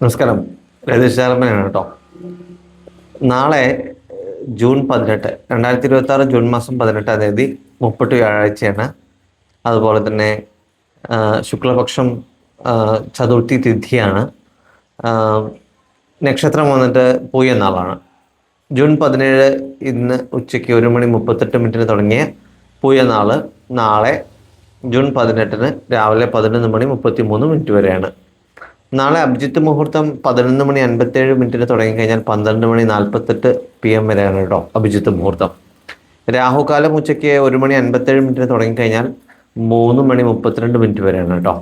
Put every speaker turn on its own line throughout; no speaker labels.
നമസ്കാരം. രതീഷ് ചാലമ്മനാണ് കേട്ടോ. നാളെ ജൂൺ 18, 2026 ജൂൺ മാസം 18-ാം തീയതി മുപ്പട്ട് വ്യാഴാഴ്ചയാണ്. അതുപോലെ തന്നെ ശുക്ലപക്ഷം ചതുർത്ഥി തിഥിയാണ്. നക്ഷത്രം വന്നിട്ട് പൂയ നാളാണ്. ജൂൺ 17 ഇന്ന് ഉച്ചയ്ക്ക് 1:38 തുടങ്ങിയ പൂയ നാള് നാളെ ജൂൺ 18 രാവിലെ 11:33 വരെയാണ്. നാളെ അഭിജിത്ത് മുഹൂർത്തം 11:57 തുടങ്ങിക്കഴിഞ്ഞാൽ 12:48 PM വരെയാണ് കേട്ടോ അഭിജിത്ത് മുഹൂർത്തം. രാഹുകാലം ഉച്ചയ്ക്ക് 1:57 തുടങ്ങിക്കഴിഞ്ഞാൽ 3:32 വരെയാണ് കേട്ടോ.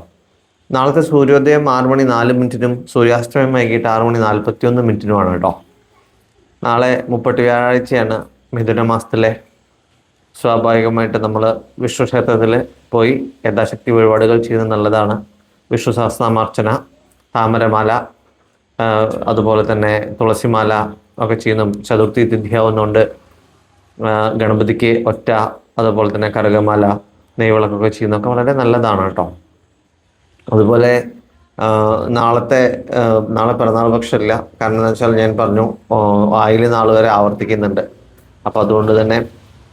നാളത്തെ സൂര്യോദയം 6:04 സൂര്യാസ്തമയം വൈകിട്ട് 6:41 കേട്ടോ. നാളെ മുപ്പട്ട് വ്യാഴാഴ്ചയാണ്. മിഥുന മാസത്തിലെ സ്വാഭാവികമായിട്ട് നമ്മൾ വിഷ്ണു ക്ഷേത്രത്തിൽ പോയി യഥാശക്തി വഴിപാടുകൾ ചെയ്യുന്നത് നല്ലതാണ്. വിഷ്ണു സഹസ്രനാമാർച്ചന, താമരമാല, അതുപോലെ തന്നെ തുളസിമാല ഒക്കെ ചെയ്യുന്ന ചതുർത്ഥി തിഥിയാവുന്നതുകൊണ്ട് ഗണപതിക്ക് ഒറ്റ, അതുപോലെ തന്നെ കരകമാല, നെയ്വിളക്കൊക്കെ ചെയ്യുന്നതൊക്കെ വളരെ നല്ലതാണ് കേട്ടോ. അതുപോലെ നാളെ പിറന്നാൾ പക്ഷമില്ല. കാരണം എന്താ വെച്ചാൽ ഞാൻ പറഞ്ഞു ആയില്യം നാൾ വരെ ആവർത്തിക്കുന്നുണ്ട്. അപ്പോൾ അതുകൊണ്ട് തന്നെ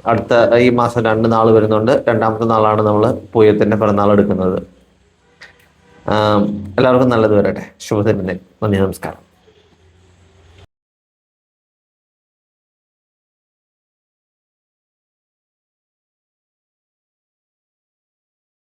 അടുത്ത ഈ മാസം 2 നാൾ വരുന്നുണ്ട്. 2ാമത്തെ നാളാണ് നമ്മൾ പൂയത്തിൻ്റെ പിറന്നാൾ എടുക്കുന്നത്. എല്ലാവർക്കും നല്ലത് വരട്ടെ. ശുഭദിനം. നന്ദി, നമസ്കാരം.